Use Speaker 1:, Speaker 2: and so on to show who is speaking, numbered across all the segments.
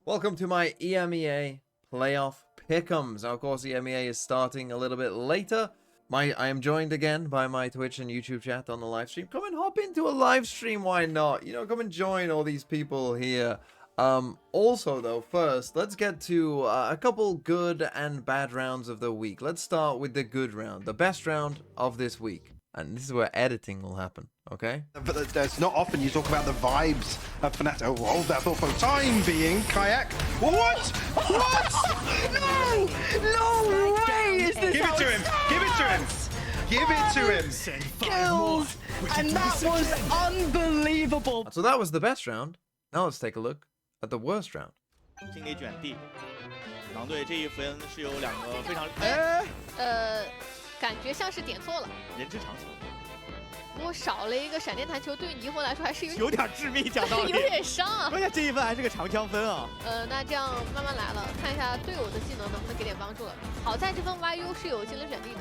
Speaker 1: Welcome to my EMEA playoff Pickems. Now, of course, EMEA is starting a little bit later. I am joined again by my Twitch and YouTube chat on the live stream. Come and hop into a live stream, why not? You know, come and join all these people here. Also, though, first, let's get to a couple good and bad rounds of the week. Let's start with the good round, the best round of this week. And this is where editing will happen, okay?
Speaker 2: But there's not often you talk about the vibes of Fnatic. Oh, hold that thought for the time being. Kayak. What? What? No! No way! Is this
Speaker 3: Give it to him! Give it to him!
Speaker 2: Give it to him!
Speaker 3: Kills! And that was unbelievable!
Speaker 1: So that was the best round. Now let's take a look at the worst round.
Speaker 3: 清给卷地，狼队这一分是有两个非常
Speaker 4: 感觉像是点错了，
Speaker 3: 人之常情，
Speaker 4: 不过少了一个闪电弹球，对于霓虹来说还是
Speaker 3: 有点致命，讲道理，
Speaker 4: 有点伤啊。
Speaker 3: 关键这一分还是个长枪分啊。
Speaker 4: 那这样慢慢来了，看一下队友的技能能不能给点帮助了。好在这分 YU 是有技能选地的，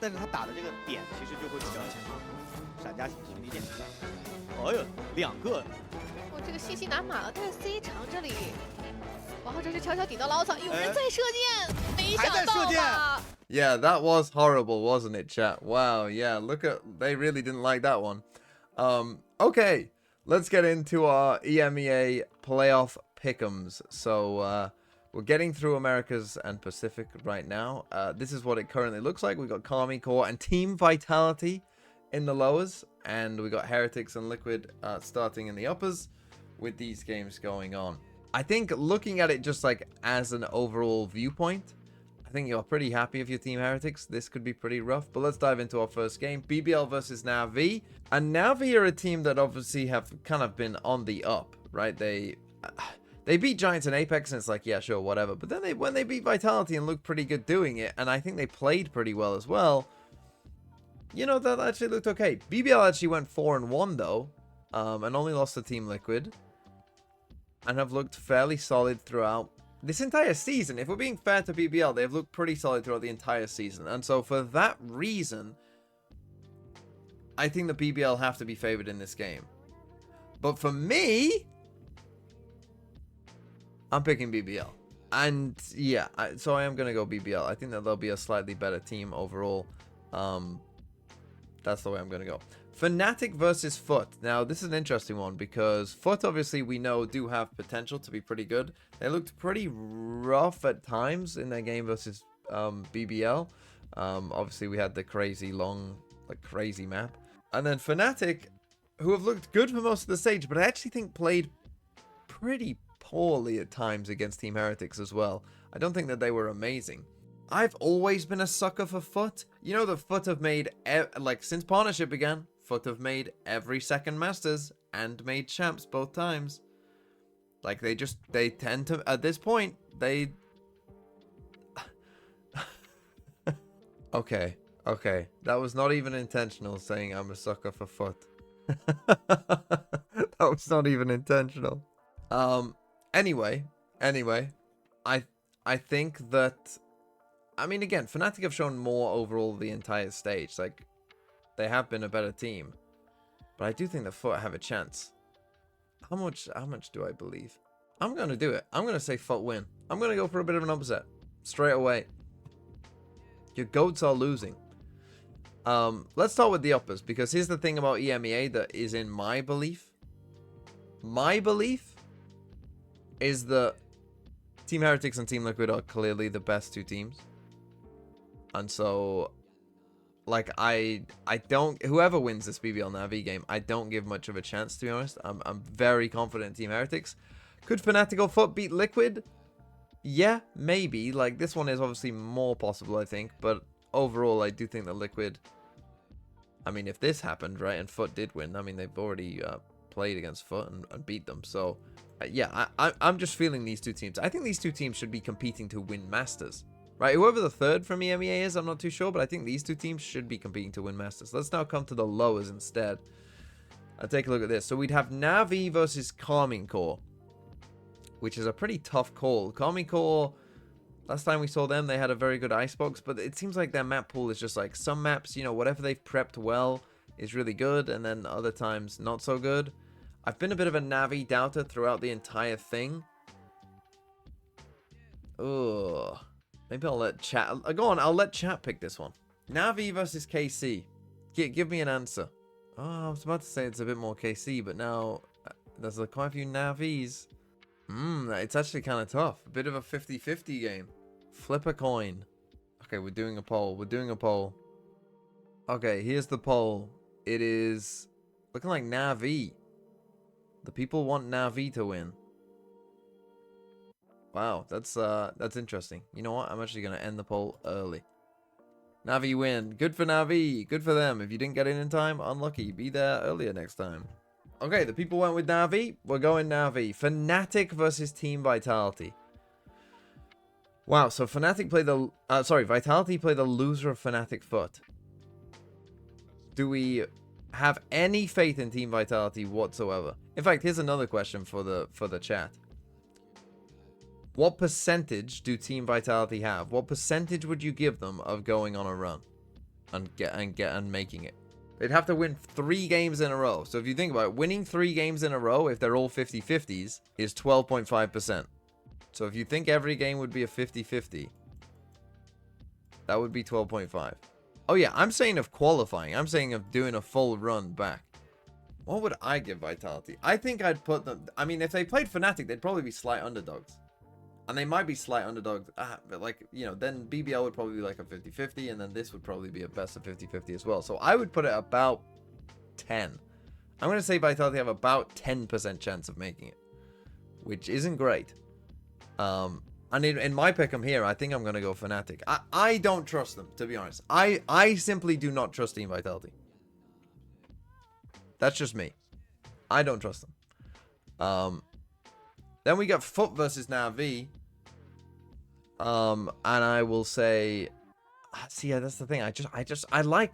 Speaker 3: 但是他打的这个点其实就会比较闪加型兄弟点。哎呦，两个！
Speaker 4: 我这个信息拿满了，但是 C 场这里，哇，这是悄悄顶到老草，有人在射箭，没想到吧？
Speaker 1: Yeah, that was horrible, wasn't it, chat? Wow, yeah, look at... They really didn't like that one. Okay, let's get into our EMEA playoff pick'ems. So, we're getting through Americas and Pacific right now. This is what it currently looks like. We've got Army Core and Team Vitality in the lowers. And we got Heretics and Liquid starting in the uppers with these games going on. I think looking at it just like as an overall viewpoint, I think you're pretty happy if you're Team Heretics. This could be pretty rough, but let's dive into our first game. BBL versus Navi. And Navi are a team that obviously have kind of been on the up, right? They beat Giants and Apex and it's like, yeah, sure, whatever. But then when they beat Vitality and looked pretty good doing it, and I think they played pretty well as well, you know, that actually looked okay. BBL actually went 4-1 though, and only lost to Team Liquid, and have looked fairly solid throughout this entire season. If we're being fair to BBL, they've looked pretty solid throughout the entire season. And so for that reason, I think the BBL have to be favored in this game. But for me, I'm picking BBL. And yeah, so I am going to go BBL. I think that they'll be a slightly better team overall. That's the way I'm going to go. Fnatic versus Foot. Now, this is an interesting one because Foot, obviously, we know do have potential to be pretty good. They looked pretty rough at times in their game versus BBL. Obviously, we had the crazy long, like crazy map. And then Fnatic, who have looked good for most of the stage, but I actually think played pretty poorly at times against Team Heretics as well. I don't think that they were amazing. I've always been a sucker for Foot. You know, the Foot have made, like, since Partnership began, Foot have made every second Masters and made champs both times. Like, they tend to, at this point, they... Okay. That was not even intentional, saying I'm a sucker for Foot. That was not even intentional. Anyway, I think that... I mean, again, Fnatic have shown more overall the entire stage. Like, they have been a better team. But I do think the Foot have a chance. How much do I believe? I'm going to do it. I'm going to say Foot win. I'm going to go for a bit of an upset. Straight away. Your goats are losing. Let's start with the uppers. Because here's the thing about EMEA that is in my belief. My belief is that Team Heretics and Team Liquid are clearly the best two teams. And so, like, I don't... Whoever wins this BBL Navi game, I don't give much of a chance, to be honest. I'm very confident in Team Heretics. Could Fnatic or Foot beat Liquid? Yeah, maybe. Like, this one is obviously more possible, I think. But overall, I do think that Liquid... I mean, if this happened, right, and Foot did win, I mean, they've already played against Foot and beat them. So, yeah, I'm just feeling these two teams. I think these two teams should be competing to win Masters. Right, whoever the third from EMEA is, I'm not too sure, but I think these two teams should be competing to win Masters. Let's now come to the lowers instead. I'll take a look at this. So we'd have Navi versus Army Core, which is a pretty tough call. Army Core, last time we saw them, they had a very good icebox, but it seems like their map pool is just like some maps, you know, whatever they've prepped well is really good, and then other times not so good. I've been a bit of a Navi doubter throughout the entire thing. Ugh. Maybe I'll let chat... Go on, I'll let chat pick this one. Navi versus KC. Give me an answer. Oh, I was about to say it's a bit more KC, but now there's quite a few Navis. It's actually kind of tough. A bit of a 50-50 game. Flip a coin. Okay, we're doing a poll. We're doing a poll. Okay, here's the poll. It is looking like Navi. The people want Navi to win. Wow, that's interesting. You know what? I'm actually going to end the poll early. Navi win. Good for Navi. Good for them. If you didn't get in time, unlucky. Be there earlier next time. Okay, the people went with Navi. We're going Navi. Fnatic versus Team Vitality. Wow, so Fnatic played the... Vitality played the loser of Fnatic Foot. Do we have any faith in Team Vitality whatsoever? In fact, here's another question for the chat. What percentage do Team Vitality have? What percentage would you give them of going on a run and making it? They'd have to win 3 games in a row. So if you think about it, winning 3 games in a row, if they're all 50-50s, is 12.5%. So if you think every game would be a 50-50, that would be 12.5. Oh yeah, I'm saying of qualifying. I'm saying of doing a full run back. What would I give Vitality? I think I'd put them... I mean, if they played Fnatic, they'd probably be slight underdogs. And they might be slight underdogs, but like, you know, then BBL would probably be like a 50-50, and then this would probably be a best of 50-50 as well. So I would put it about 10. I'm going to say Vitality have about 10% chance of making it, which isn't great. And in my pick'em here, I think I'm going to go Fnatic. I don't trust them, to be honest. I simply do not trust Team Vitality. That's just me. I don't trust them. Then we got Foot versus Navi. And I will say... See, yeah, that's the thing. I like...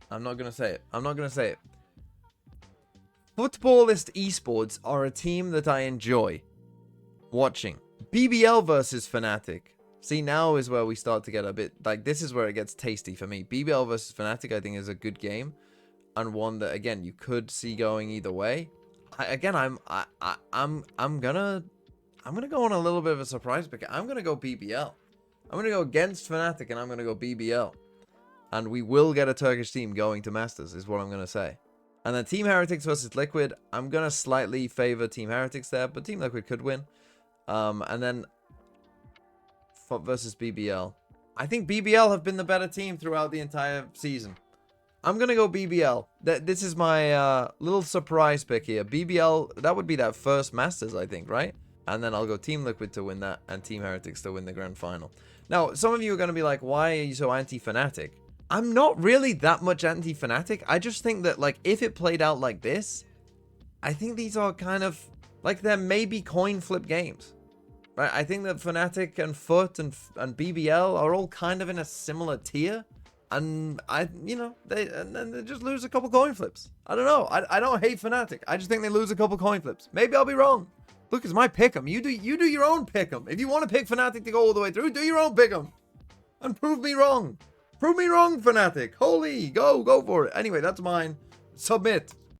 Speaker 1: I'm not going to say it. I'm not going to say it. Footballist esports are a team that I enjoy watching. BBL versus Fnatic. See, now is where we start to get a bit... Like, this is where it gets tasty for me. BBL versus Fnatic, I think, is a good game. And one that, again, you could see going either way. I'm gonna go on a little bit of a surprise pick. I'm gonna go BBL. I'm gonna go against Fnatic, and I'm gonna go BBL. And we will get a Turkish team going to Masters, is what I'm gonna say. And then Team Heretics versus Liquid. I'm gonna slightly favor Team Heretics there, but Team Liquid could win. And then Foot versus BBL. I think BBL have been the better team throughout the entire season. I'm going to go BBL. This is my little surprise pick here. BBL, that would be that first Masters, I think, right? And then I'll go Team Liquid to win that and Team Heretics to win the Grand Final. Now, some of you are going to be like, why are you so anti-Fnatic? I'm not really that much anti-Fnatic. I just think that, like, if it played out like this, I think these are kind of, like, there may be coin flip games. Right? I think that Fnatic and Foot and BBL are all kind of in a similar tier. And they just lose a couple coin flips. I don't know. I don't hate Fnatic. I just think they lose a couple coin flips. Maybe I'll be wrong. Look, it's my pick'em. You do your own pick'em. If you want to pick Fnatic to go all the way through, do your own pick'em. And prove me wrong. Prove me wrong, Fnatic. Holy, go for it. Anyway, that's mine. Submit.